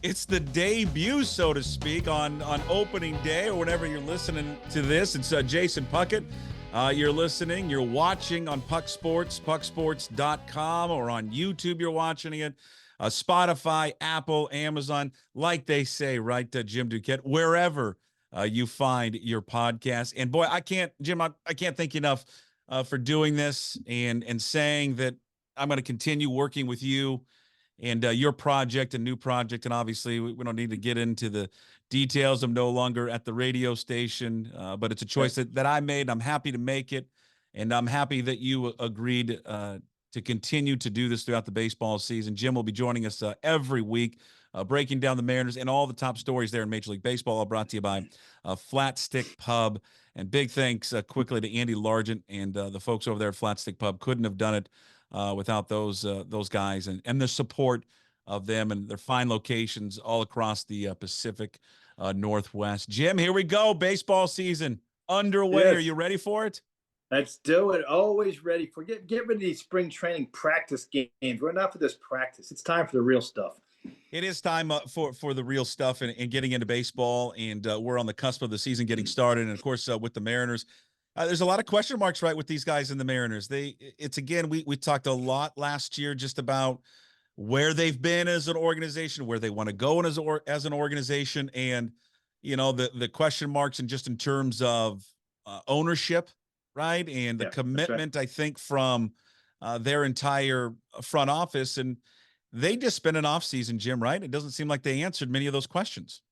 It's the debut, so to speak, on opening day or whenever you're listening to this. It's Jason Puckett. You're listening, you're watching on Puck Sports, pucksports.com, or on YouTube you're watching it. Spotify, Apple, Amazon, like they say, right, Jim Duquette, wherever you find your podcast. And boy, I can't thank you enough for doing this and saying that I'm going to continue working with you and your project, a new project. And obviously we don't need to get into the details. I'm no longer at the radio station, but it's a choice that I made. I'm happy to make it. And I'm happy that you agreed to continue to do this throughout the baseball season. Jim will be joining us every week, breaking down the Mariners and all the top stories there in Major League Baseball, all brought to you by Flat Stick Pub. And big thanks quickly to Andy Largent and the folks over there at Flat Stick Pub. Couldn't have done it without those guys and the support of them and their fine locations all across the Pacific Northwest. Jim, here we go. Baseball season underway. Yes. Are you ready for it? Let's do it. Always ready for get rid of these spring training practice games. We're not for this practice. It's time for the real stuff. It is time for the real stuff and getting into baseball, and we're on the cusp of the season getting started. And of course, with the Mariners, there's a lot of question marks, right, with these guys in the Mariners. It's again, we talked a lot last year just about where they've been as an organization, where they want to go as an organization, and the question marks and just in terms of ownership, right, and the commitment, right. I think from their entire front office, and they just spent an offseason, Jim, right? It doesn't seem like they answered many of those questions.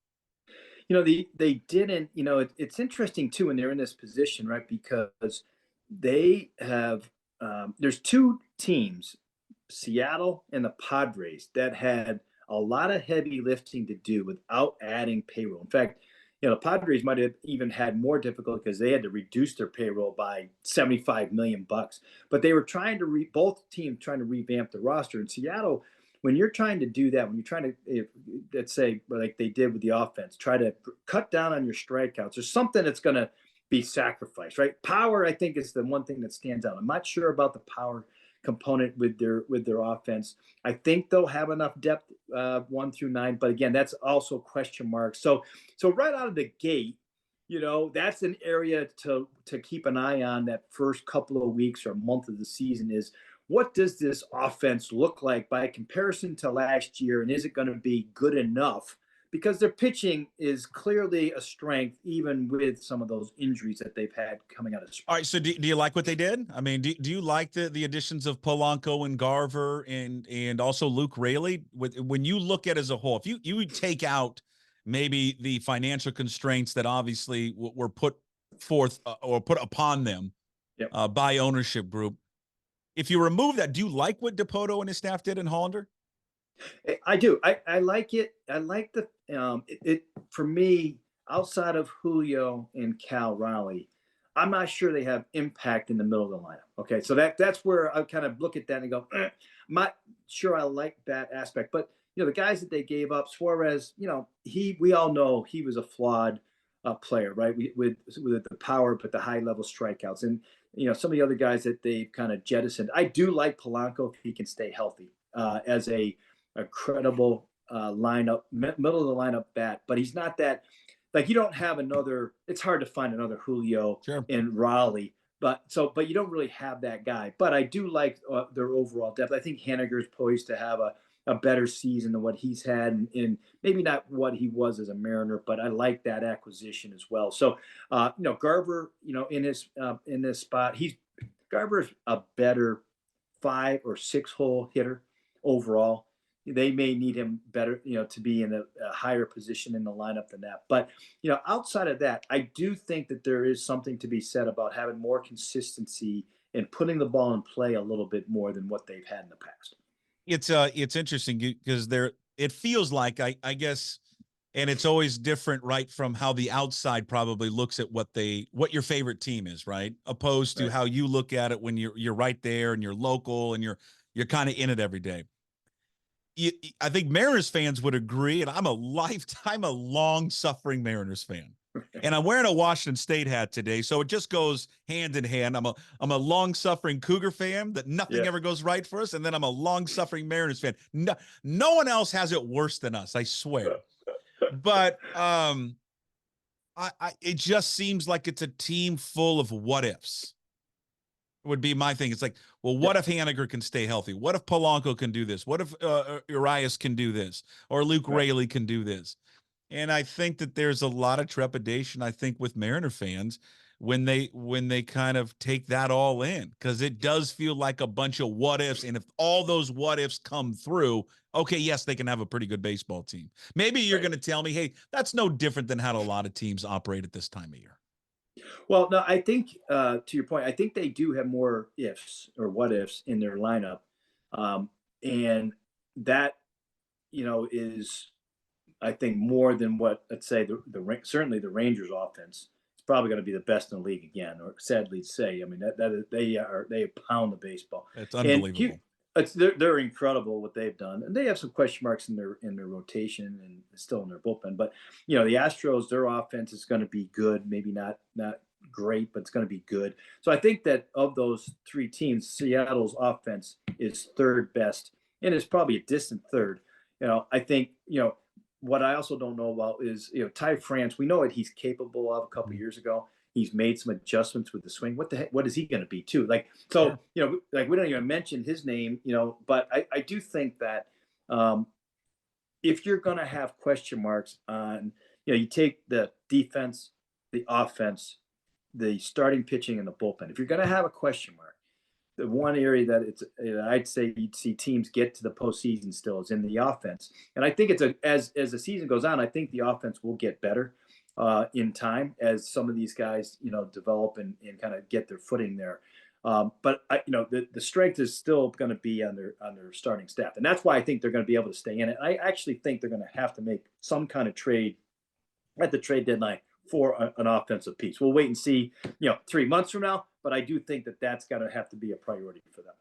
They didn't. It's interesting too when they're in this position, right? Because they have there's two teams, Seattle and the Padres, that had a lot of heavy lifting to do without adding payroll. In fact, the Padres might have even had more difficulty because they had to reduce their payroll by $75 million. But they were trying to both teams trying to revamp the roster. In Seattle, when you're trying to do that, when you're trying to, let's say, like they did with the offense, try to cut down on your strikeouts, there's something that's going to be sacrificed, right? Power, I think, is the one thing that stands out. I'm not sure about the power component with their offense. I think they'll have enough depth 1 through 9, but again, that's also question marks. So right out of the gate, that's an area to keep an eye on that first couple of weeks or month of the season is, what does this offense look like by comparison to last year, and is it going to be good enough? Because their pitching is clearly a strength, even with some of those injuries that they've had coming out of spring. All right, so do you like what they did? I mean, do you like the additions of Polanco and Garver and also Luke Raley? When you look at it as a whole, if you would take out maybe the financial constraints that obviously were put forth or put upon them by ownership group, if you remove that, do you like what Dipoto and his staff did in Hollander? I do. I like it. I like the it for me, outside of Julio and Cal Raleigh, I'm not sure they have impact in the middle of the lineup. Okay, so that's where I kind of look at that and go, I'm not sure I like that aspect. But the guys that they gave up, Suarez, we all know he was a flawed player, right? With the power, but the high level strikeouts, and some of the other guys that they kind of jettisoned. I do like Polanco if he can stay healthy as a credible lineup, middle of the lineup bat, but he's not that, like, you don't have another, it's hard to find another Julio in Raleigh, but you don't really have that guy. But I do like their overall depth. I think Haniger's poised to have a better season than what he's had, and maybe not what he was as a Mariner, but I like that acquisition as well. So, Garver, in this spot, Garver's a better 5 or 6 hole hitter overall. They may need him better, to be in a higher position in the lineup than that. But, outside of that, I do think that there is something to be said about having more consistency and putting the ball in play a little bit more than what they've had in the past. It's interesting because it feels like I guess, and it's always different, right, from how the outside probably looks at what your favorite team is, right, opposed to how you look at it when you're right there and you're local and you're kind of in it every day. I think Mariners fans would agree, and I'm a long-suffering Mariners fan. And I'm wearing a Washington State hat today, so it just goes hand in hand. I'm a long-suffering Cougar fan that nothing Yeah. ever goes right for us, and then I'm a long-suffering Mariners fan. No one else has it worse than us, I swear. But it just seems like it's a team full of what ifs. Would be my thing. It's like, well, what if Haniger can stay healthy? What if Polanco can do this? What if Urias can do this? Or Luke Raley can do this? And I think that there's a lot of trepidation, I think, with Mariner fans when they kind of take that all in, because it does feel like a bunch of what ifs. And if all those what ifs come through, okay, yes, they can have a pretty good baseball team. Maybe you're going to tell me, hey, that's no different than how a lot of teams operate at this time of year. Well, no, I think to your point, I think they do have more ifs or what ifs in their lineup, and that is, I think, more than what, let's say, certainly the Rangers offense is probably going to be the best in the league again, or sadly to say. I mean, they pound the baseball. It's unbelievable. They're incredible what they've done, and they have some question marks in their rotation and still in their bullpen. But the Astros, their offense is going to be good, maybe not great, but it's going to be good. So I think that of those three teams, Seattle's offense is third best, and it's probably a distant third. I think what I also don't know about is Ty France. We know what he's capable of. A couple of years ago, he's made some adjustments with the swing. What the heck? What is he going to be too? Like, so, like, we don't even mention his name, but I do think that if you're going to have question marks on, you take the defense, the offense, the starting pitching, and the bullpen. If you're going to have a question mark, the one area that I'd say you'd see teams get to the postseason still is in the offense. And I think as the season goes on, I think the offense will get better in time as some of these guys, develop and kind of get their footing there. But the strength is still going to be on their starting staff, and that's why I think they're going to be able to stay in it. I actually think they're going to have to make some kind of trade at the trade deadline for an offensive piece. We'll wait and see, 3 months from now, but I do think that that's got to have to be a priority for them.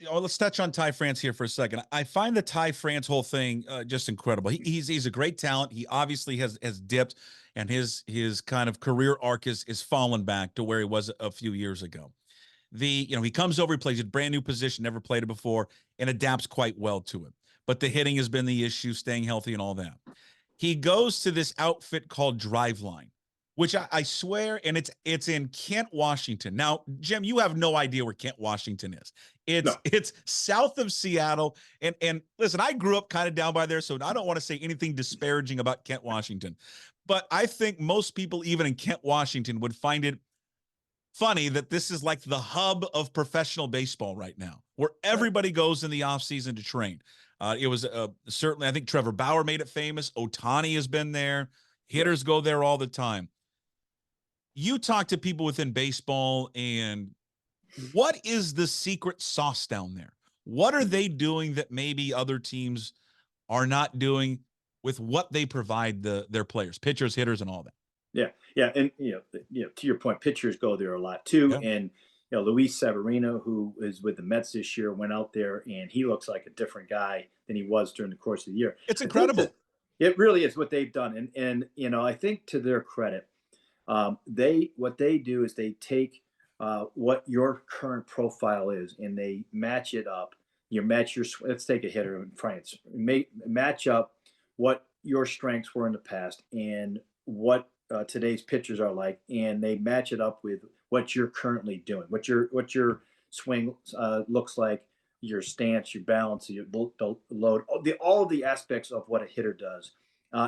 Let's touch on Ty France here for a second. I find the Ty France whole thing just incredible. He's a great talent. He obviously has dipped, and his kind of career arc is fallen back to where he was a few years ago. He comes over, he plays a brand new position, never played it before, and adapts quite well to it. But the hitting has been the issue, staying healthy and all that. He goes to this outfit called Driveline, which I swear, and it's in Kent, Washington. Now, Jim, you have no idea where Kent, Washington is. It's south of Seattle. And listen, I grew up kind of down by there, so I don't want to say anything disparaging about Kent, Washington. But I think most people, even in Kent, Washington, would find it funny that this is like the hub of professional baseball right now, where everybody goes in the offseason to train. It was certainly, I think Trevor Bauer made it famous. Ohtani has been there. Hitters go there all the time. You talk to people within baseball, and what is the secret sauce down there? What are they doing that maybe other teams are not doing with what they provide their players, pitchers, hitters, and all that? Yeah, and to your point, pitchers go there a lot too, and Luis Severino, who is with the Mets this year, went out there and he looks like a different guy than he was during the course of the year. It's incredible. It really is what they've done, and I think to their credit, what they do is they take what your current profile is and they match it up. Let's take a hitter in France. Match up what your strengths were in the past and what today's pitchers are like, and they match it up with what you're currently doing, what your swing looks like, your stance, your balance, your load, all of the aspects of what a hitter does.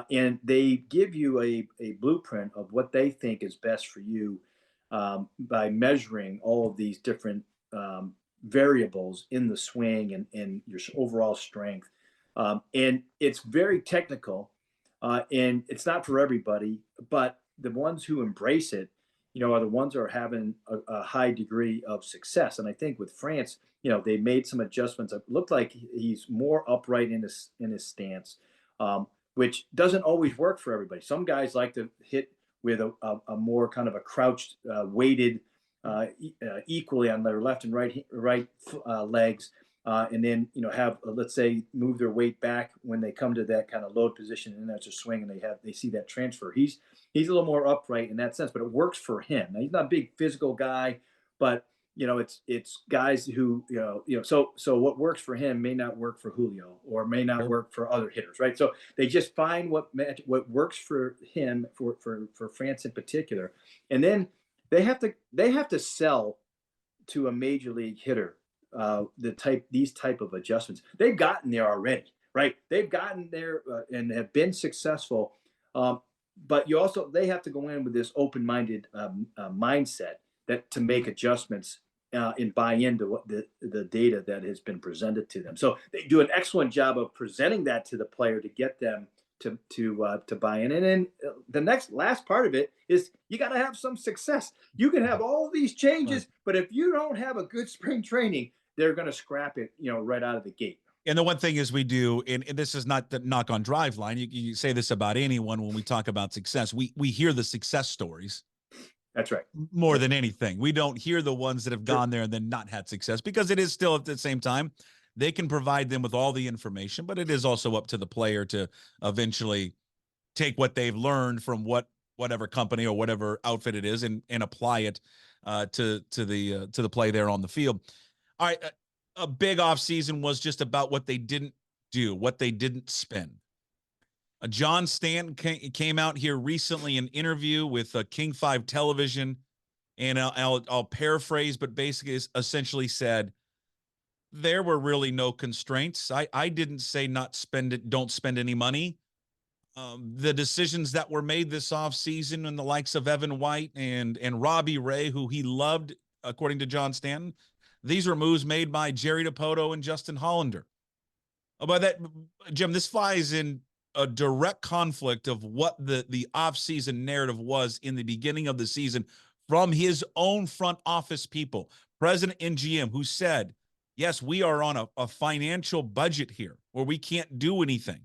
And they give you a blueprint of what they think is best for you by measuring all of these different variables in the swing and your overall strength. And it's very technical, and it's not for everybody, but the ones who embrace it, are the ones who are having a high degree of success. And I think with France, they made some adjustments. It looked like he's more upright in his stance, which doesn't always work for everybody. Some guys like to hit with a more kind of a crouched, weighted equally on their left and right legs. and then have let's say move their weight back when they come to that kind of load position, and that's a swing, and they see that transfer. He's a little more upright in that sense, but it works for him. Now, he's not a big physical guy, but it's guys who so what works for him may not work for Julio or may not work for other hitters, right? So they just find what works for him, for France in particular, and then they have to sell to a major league hitter these type of adjustments. They've gotten there already, right? They've gotten there and have been successful, but they have to go in with this open-minded mindset that to make adjustments and buy into what the data that has been presented to them. So they do an excellent job of presenting that to the player to get them to buy in. And then the last part of it is you got to have some success. You can have all these changes, but if you don't have a good spring training, they're going to scrap it, right out of the gate. And the one thing is we do, and this is not the knock on Driveline. You say this about anyone when we talk about success. We hear the success stories. That's right. More than anything. We don't hear the ones that have gone there and then not had success, because it is still at the same time, they can provide them with all the information, but it is also up to the player to eventually take what they've learned from whatever company or whatever outfit it is and apply it to the play there on the field. All right. A big offseason was just about what they didn't do, what they didn't spend. John Stanton came out here recently in an interview with King 5 Television, and I'll paraphrase, but basically essentially said there were really no constraints. I didn't say don't spend any money. The decisions that were made this offseason and the likes of Evan White and Robbie Ray, who he loved, according to John Stanton, these were moves made by Jerry DiPoto and Justin Hollander. By that, Jim, this flies in a direct conflict of what the offseason narrative was in the beginning of the season from his own front office people, president and GM, who said, yes, we are on a financial budget here where we can't do anything.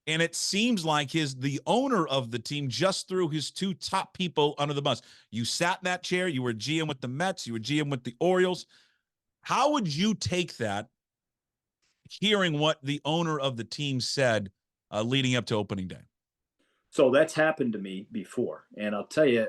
And it seems like the owner of the team just threw his two top people under the bus. You sat in that chair. You were GM with the Mets. You were GM with the Orioles. How would you take that, hearing what the owner of the team said leading up to opening day? So that's happened to me before. And I'll tell you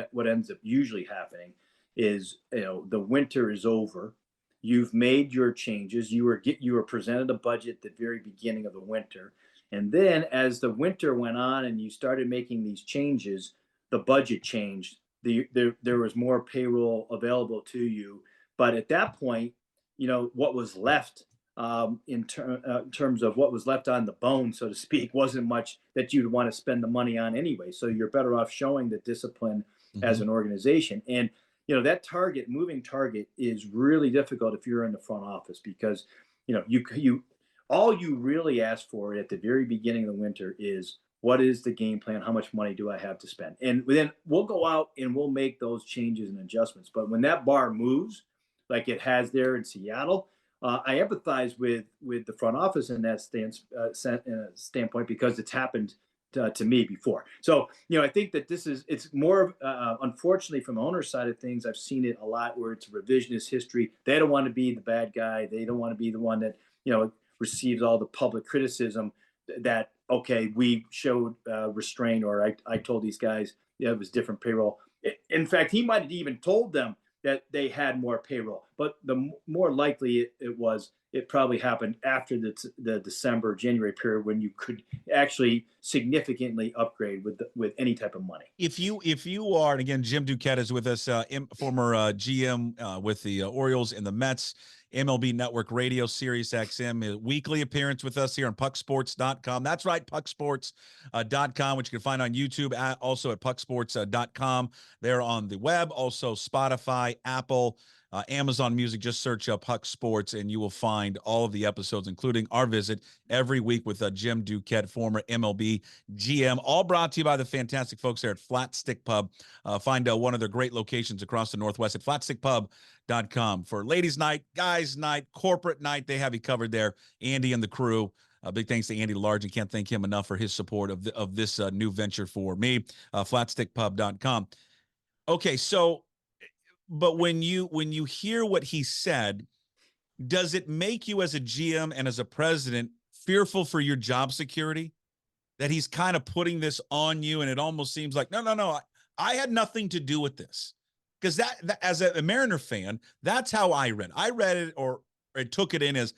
what ends up usually happening is, the winter is over. You've made your changes. You were presented a budget at the very beginning of the winter. And then as the winter went on and you started making these changes, the budget changed. There was more payroll available to you. But at that point, what was left in terms of what was left on the bone, so to speak, wasn't much that you'd want to spend the money on anyway. So you're better off showing the discipline as an organization. And, that moving target is really difficult if you're in the front office, because, all you really ask for at the very beginning of the winter is, what is the game plan? How much money do I have to spend? And then we'll go out and we'll make those changes and adjustments. But when that bar moves, like it has there in Seattle, I empathize with the front office in that standpoint, because it's happened to me before. So, I think that it's more, unfortunately, from the owner's side of things, I've seen it a lot where it's revisionist history. They don't want to be the bad guy. They don't want to be the one that, receives all the public criticism that, okay, we showed restraint, or I told these guys, it was different payroll. In fact, he might have even told them that they had more payroll, but the more likely it probably happened after the December, January period, when you could actually significantly upgrade with any type of money. If you are, and again, Jim Duquette is with us, former GM with the Orioles and the Mets, MLB Network Radio, Sirius XM, a weekly appearance with us here on pucksports.com. That's right, pucksports.com, which you can find on YouTube, also at pucksports.com. They're on the web, also Spotify, Apple, Amazon Music. Just search up Puck Sports and you will find all of the episodes, including our visit every week with Jim Duquette, former MLB GM, all brought to you by the fantastic folks there at Flat Stick Pub. Find one of their great locations across the Northwest at flatstickpub.com for ladies night, guys night, corporate night. They have you covered there. Andy and the crew. Big thanks to Andy Large, and can't thank him enough for his support of this new venture for me. Flatstickpub.com. Okay, so but when you hear what he said, does it make you as a GM and as a president fearful for your job security that he's kind of putting this on you? And it almost seems like, no, I had nothing to do with this. Because that as a Mariner fan, that's how I read it. I read it or took it in as,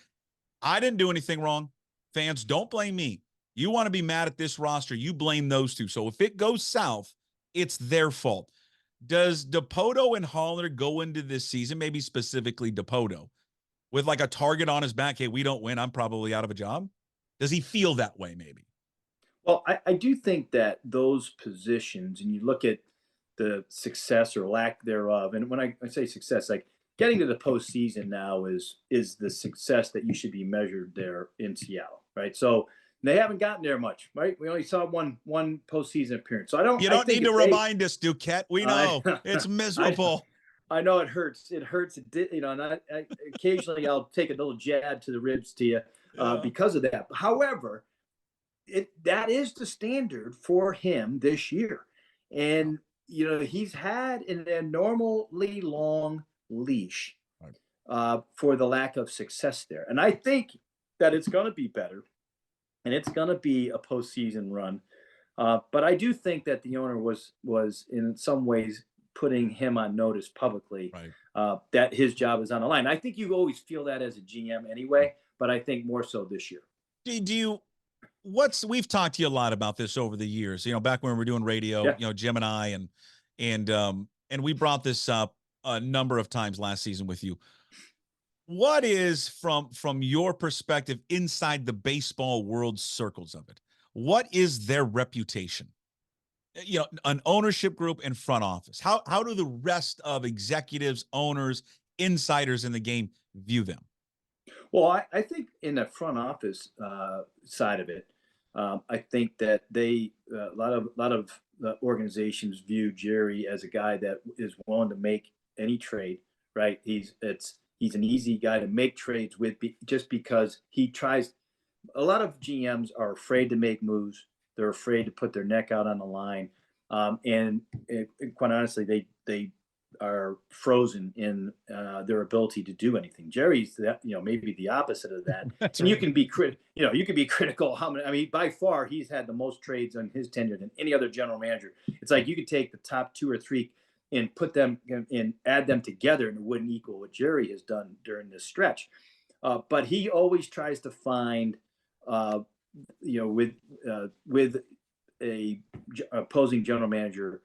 I didn't do anything wrong. Fans, don't blame me. You want to be mad at this roster, you blame those two. So if it goes south, it's their fault. Does Dipoto and Holler go into this season, maybe specifically Dipoto, with like a target on his back? Hey, we don't win, I'm probably out of a job. Does he feel that way maybe? Well, I do think that those positions, and you look at the success or lack thereof, and when I say success, like getting to the postseason now is the success that you should be measured there in Seattle, right? So they haven't gotten there much, right? We only saw one postseason appearance. So I don't. You don't need to remind us, Duquette. We know it's miserable. I know it hurts. It hurts. And I occasionally I'll take a little jab to the ribs to you because of that. However, that is the standard for him this year, and he's had an abnormally long leash for the lack of success there, and I think that it's going to be better, and it's going to be a postseason run. But I do think that the owner was in some ways putting him on notice publicly, that his job is on the line. I think you always feel that as a GM anyway, but I think more so this year. We've talked to you a lot about this over the years, back when we were doing radio, Jim and I, and we brought this up a number of times last season with you. What is from your perspective inside the baseball world circles of it? What is their reputation? An ownership group and front office. How do the rest of executives, owners, insiders in the game view them? Well, I think in the front office side of it, I think that a lot of organizations view Jerry as a guy that is willing to make any trade. Right? He's an easy guy to make trades with, just because he tries. A lot of GMs are afraid to make moves. They're afraid to put their neck out on the line, and quite honestly, they are frozen in their ability to do anything. Jerry's maybe the opposite of that. That's and right. You can be critical. How many? I mean, by far, he's had the most trades on his tenure than any other general manager. It's like you could take the top 2 or 3 and put them and add them together, and it wouldn't equal what Jerry has done during this stretch. But he always tries to find, with a opposing general manager,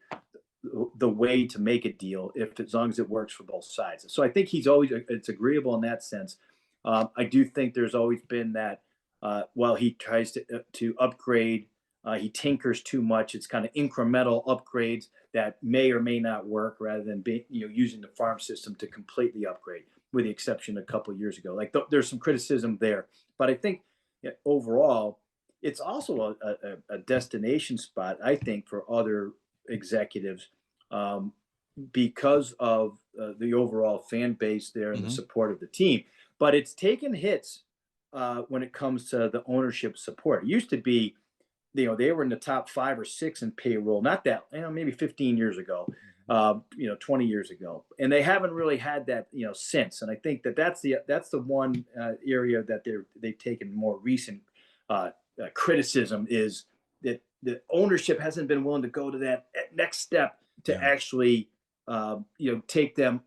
the way to make a deal, as long as it works for both sides. So I think it's agreeable in that sense. I do think there's always been that while he tries to upgrade, he tinkers too much. It's kind of incremental upgrades that may or may not work, rather than using the farm system to completely upgrade, with the exception a couple of years ago. Like there's some criticism there, but I think overall, it's also a destination spot, I think, for other executives, because of the overall fan base there and the support of the team. But it's taken hits when it comes to the ownership support. It used to be, they were in the top 5 or 6 in payroll, not that, maybe 15 years ago, 20 years ago, and they haven't really had that, since. And I think that's the one area that they've taken more recent criticism, is that the ownership hasn't been willing to go to that next step to actually, take them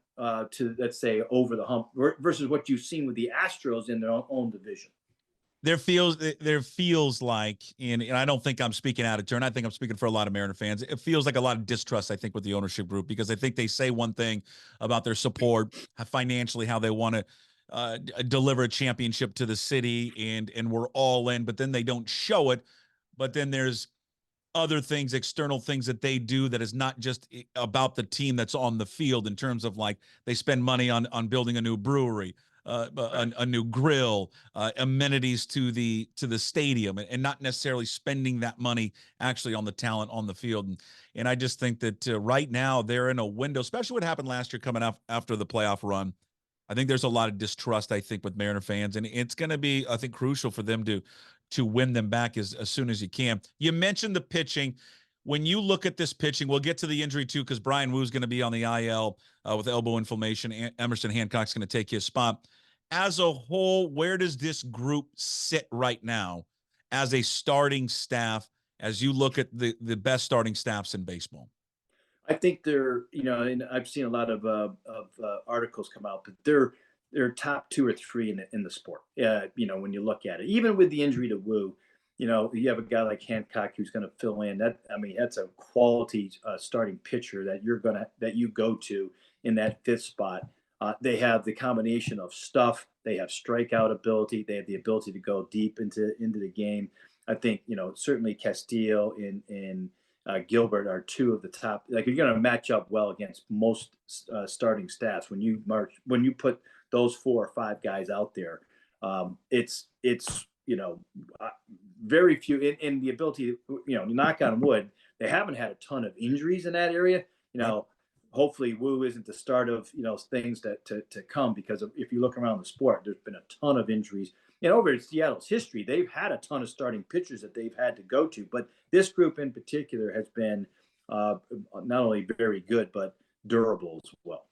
to, let's say, over the hump, versus what you've seen with the Astros in their own division. There feels like, and I don't think I'm speaking out of turn, I think I'm speaking for a lot of Mariner fans, it feels like a lot of distrust, I think, with the ownership group, because I think they say one thing about their support financially, how they want to deliver a championship to the city, and we're all in, but then they don't show it. But then there's other things, external things that they do that is not just about the team that's on the field, in terms of, like, they spend money on building a new brewery, a new grill, amenities to the stadium, and not necessarily spending that money actually on the talent on the field. And I just think that right now they're in a window, especially what happened last year coming up after the playoff run. I think there's a lot of distrust, I think, with Mariner fans, and it's going to be, I think, crucial for them to win them back as soon as you can. You mentioned the pitching. When you look at this pitching, we'll get to the injury too, because Brian Woo's going to be on the IL with elbow inflammation. Emerson Hancock's going to take his spot. as a whole, where does this group sit right now as a starting staff, as you look at the best starting staffs in baseball? I think they're, and I've seen a lot of articles come out, but they're top two or three in the sport. When you look at it, even with the injury to Wu, you have a guy like Hancock who's going to fill in. That's a quality starting pitcher that you go to in that fifth spot. They have the combination of stuff. They have strikeout ability. They have the ability to go deep into the game. I think certainly Castillo and Gilbert are two of the top. Like, you're going to match up well against most starting staffs when you put those 4 or 5 guys out there. It's very few in the ability. Knock on wood, they haven't had a ton of injuries in that area. Hopefully Wu isn't the start of things to come, because if you look around the sport, there's been a ton of injuries. Over in Seattle's history, they've had a ton of starting pitchers that they've had to go to, but this group in particular has been not only very good but durable as well.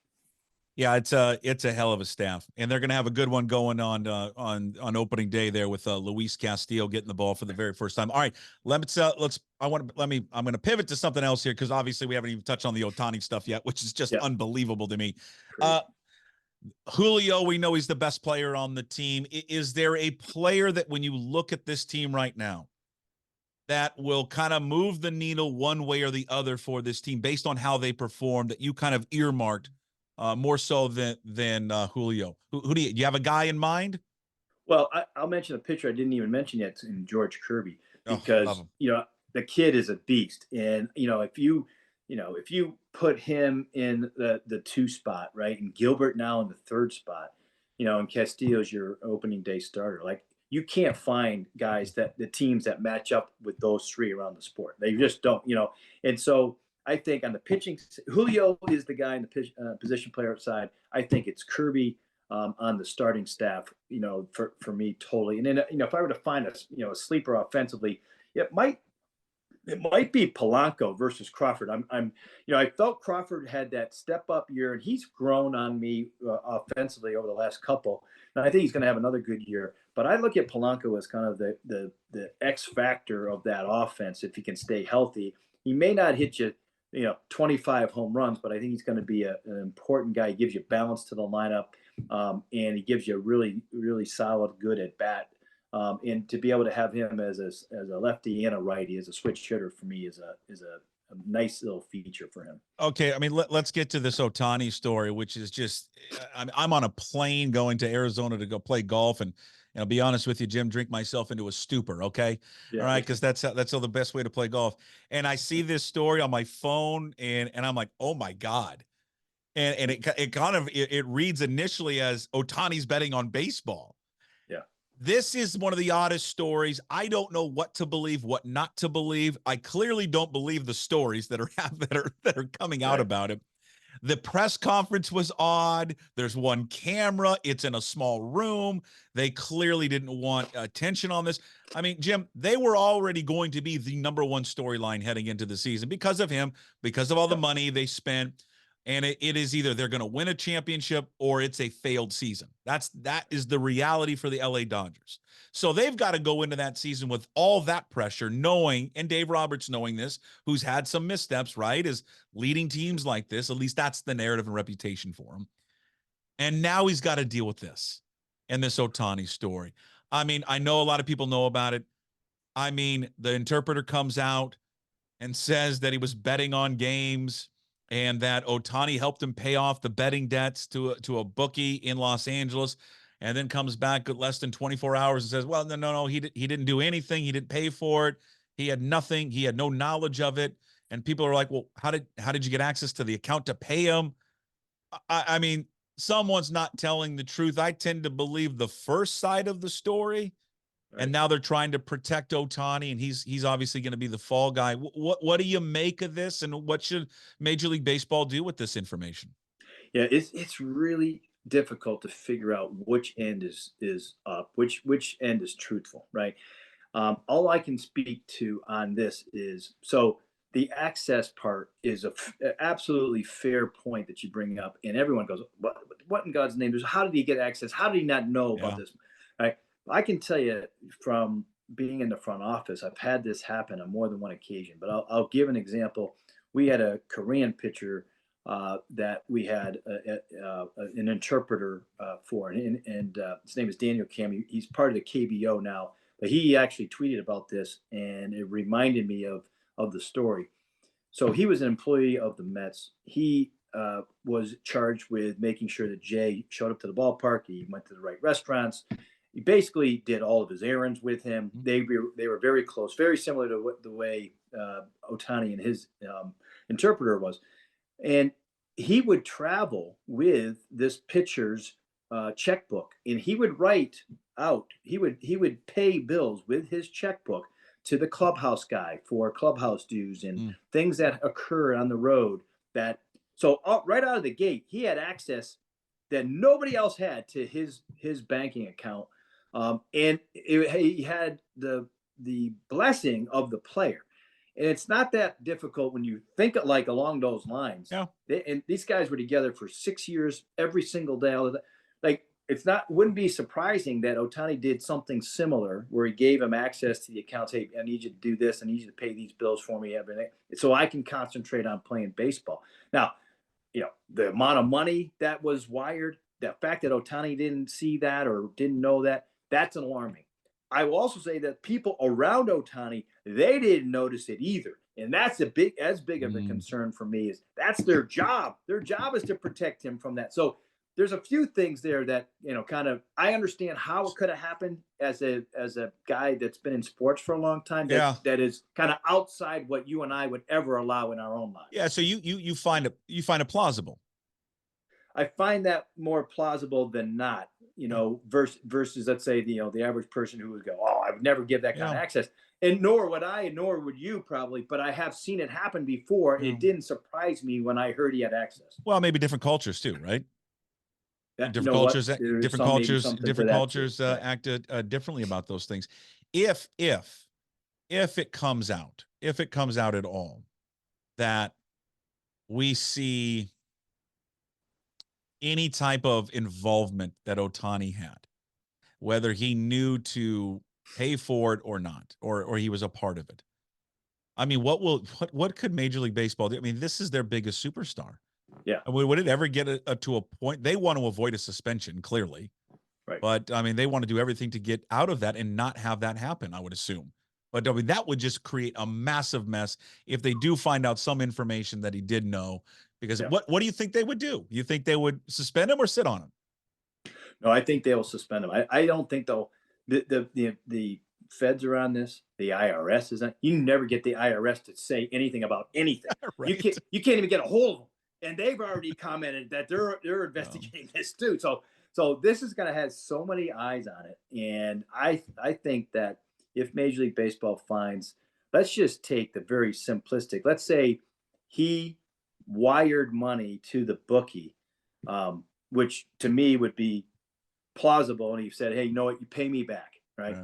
Yeah, it's a hell of a staff, and they're going to have a good one going on opening day there with Luis Castillo getting the ball for the very first time. All right, I'm going to pivot to something else here, because obviously we haven't even touched on the Ohtani stuff yet, which is just unbelievable to me. Julio, we know he's the best player on the team. Is there a player that, when you look at this team right now, that will kind of move the needle one way or the other for this team based on how they perform, that you kind of earmarked more so than Julio? Who do you have a guy in mind? Well, I'll mention a pitcher I didn't even mention yet in George Kirby, because the kid is a beast, and if you put him in the 2 spot, right, and Gilbert now in the 3rd spot, and Castillo's your opening day starter, like, you can't find guys the teams that match up with those 3 around the sport. They just don't, and so I think on the pitching, Julio is the guy in the position player side. I think it's Kirby on the starting staff, for me, totally. And then, if I were to find a sleeper offensively, it might be Polanco versus Crawford. I felt Crawford had that step up year, and he's grown on me offensively over the last couple. And I think he's going to have another good year. But I look at Polanco as kind of the X factor of that offense. If he can stay healthy, he may not hit you 25 home runs, but I think he's going to be an important guy. He gives you balance to the lineup, and he gives you a really, really solid, good at bat. And to be able to have him as a lefty and a righty as a switch hitter, for me, is a nice little feature for him. Okay, I mean, let's get to this Ohtani story, which is just, I'm on a plane going to Arizona to go play golf, and I'll be honest with you, Jim, drink myself into a stupor, okay? Yeah. All right, because that's all the best way to play golf. And I see this story on my phone, and I'm like, oh my God. And it kind of it reads initially as Ohtani's betting on baseball. Yeah. This is one of the oddest stories. I don't know what to believe, what not to believe. I clearly don't believe the stories that are coming out about it. The press conference was odd. There's one camera. It's in a small room. They clearly didn't want attention on this. I mean, Jim, they were already going to be the number one storyline heading into the season because of him, because of all the money they spent. And it is either they're going to win a championship or it's a failed season. That is the reality for the LA Dodgers. So they've got to go into that season with all that pressure, knowing, and Dave Roberts knowing this, who's had some missteps, right, is leading teams like this. At least that's the narrative and reputation for him. And now he's got to deal with this and this Ohtani story. I mean, I know a lot of people know about it. I mean, the interpreter comes out and says that he was betting on games, and that Ohtani helped him pay off the betting debts to a bookie in Los Angeles, and then comes back less than 24 hours and says, well, no, he didn't do anything. He didn't pay for it. He had nothing. He had no knowledge of it. And people are like, well, how did you get access to the account to pay him? I mean, someone's not telling the truth. I tend to believe the first side of the story. Right. And now they're trying to protect Ohtani, and he's obviously going to be the fall guy. What do you make of this, and what should Major League Baseball do with this information? Yeah, it's really difficult to figure out which end is up, which end is truthful, right? All I can speak to on this is, so the access part is absolutely fair point that you bring up, and everyone goes, "What in God's name? How did he get access? How did he not know about Yeah. this?" Right? I can tell you from being in the front office, I've had this happen on more than one occasion. But I'll give an example. We had a Korean pitcher that we had an interpreter for, and his name is Daniel Kim. He's part of the KBO now, but he actually tweeted about this, and it reminded me of the story. So he was an employee of the Mets. He was charged with making sure that Jay showed up to the ballpark. He went to the right restaurants. He basically did all of his errands with him. They were very close, very similar to the way Ohtani and his interpreter was. And he would travel with this pitcher's checkbook, and he would write out. He would pay bills with his checkbook to the clubhouse guy for clubhouse dues and things that occur on the road. So right out of the gate, he had access that nobody else had to his banking account, and he had the blessing of the player. And it's not that difficult when you think it like along those lines. Yeah. And these guys were together for 6 years, every single day. Like, wouldn't be surprising that Ohtani did something similar where he gave him access to the accounts. Hey, I need you to do this. I need you to pay these bills for me every day, so I can concentrate on playing baseball. Now, the amount of money that was wired, the fact that Ohtani didn't see that or didn't know that, that's alarming. I will also say that people around Ohtani, they didn't notice it either. And that's as big of a concern for me. Is that's their job. Their job is to protect him from that. So there's a few things there that, kind of, I understand how it could have happened as a guy that's been in sports for a long time. That is kind of outside what you and I would ever allow in our own lives. Yeah. So you find it plausible. I find that more plausible than not, versus let's say, the average person who would go, "Oh, I would never give that kind of access." And nor would I, nor would you probably, but I have seen it happen before. And it didn't surprise me when I heard he had access. Well, maybe different cultures too, right? Different cultures acted differently about those things. If it comes out at all that we see any type of involvement that Ohtani had, whether he knew to pay for it or not, or he was a part of it. I mean, what could Major League Baseball do? I mean, this is their biggest superstar. Yeah. I mean, would it ever get to a point? They want to avoid a suspension, clearly. Right. But, I mean, they want to do everything to get out of that and not have that happen, I would assume. But, I mean, that would just create a massive mess if they do find out some information that he did know. Because what do you think they would do? You think they would suspend him or sit on him? No, I think they will suspend him. I don't think they'll. The feds are on this. The IRS is on. You never get the IRS to say anything about anything. Right. You can't even get a hold of them. And they've already commented that they're investigating this too. So this is going to have so many eyes on it. And I think that if Major League Baseball finds, let's just take the very simplistic, let's say he wired money to the bookie, which to me would be plausible. And he said, "Hey, you know what? You pay me back." Right.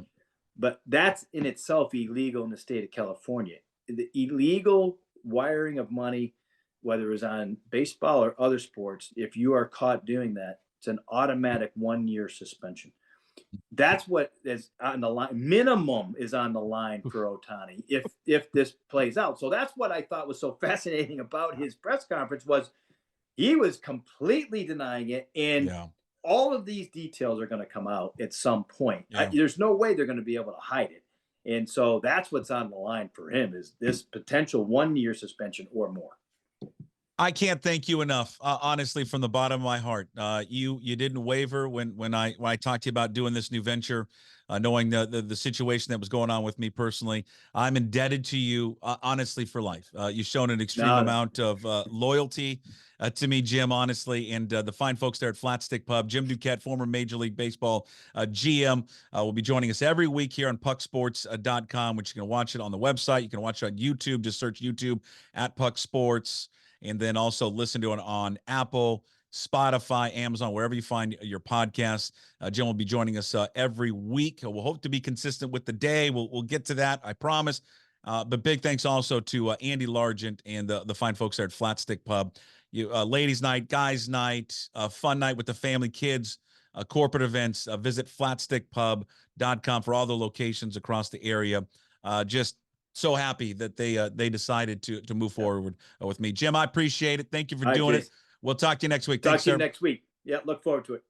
But that's in itself illegal in the state of California. The illegal wiring of money, whether it's on baseball or other sports, if you are caught doing that, it's an automatic 1-year suspension. That's what is on the line. Minimum is on the line for Ohtani if this plays out. So that's what I thought was so fascinating about his press conference was he was completely denying it. And all of these details are going to come out at some point. There's no way they're going to be able to hide it. And so that's what's on the line for him is this potential 1-year suspension or more. I can't thank you enough, honestly, from the bottom of my heart. You didn't waver when I talked to you about doing this new venture, knowing the situation that was going on with me personally. I'm indebted to you, honestly, for life. You've shown an extreme amount of loyalty to me, Jim, honestly, and the fine folks there at Flat Stick Pub. Jim Duquette, former Major League Baseball GM, will be joining us every week here on pucksports.com, which you can watch it on the website. You can watch it on YouTube. Just search YouTube at Puck Sports. And then also listen to it on Apple, Spotify, Amazon, wherever you find your podcasts. Jim will be joining us every week. We'll hope to be consistent with the day. We'll get to that, I promise. But big thanks also to Andy Largent and the fine folks there at Flat Stick Pub. Ladies' night, guys' night, fun night with the family, kids, corporate events. Visit flatstickpub.com for all the locations across the area. Just so happy that they decided to move forward with me. Jim, I appreciate it. Thank you for doing it. We'll talk to you next week. Talk Thanks, to you sir. next week. Yeah, look forward to it.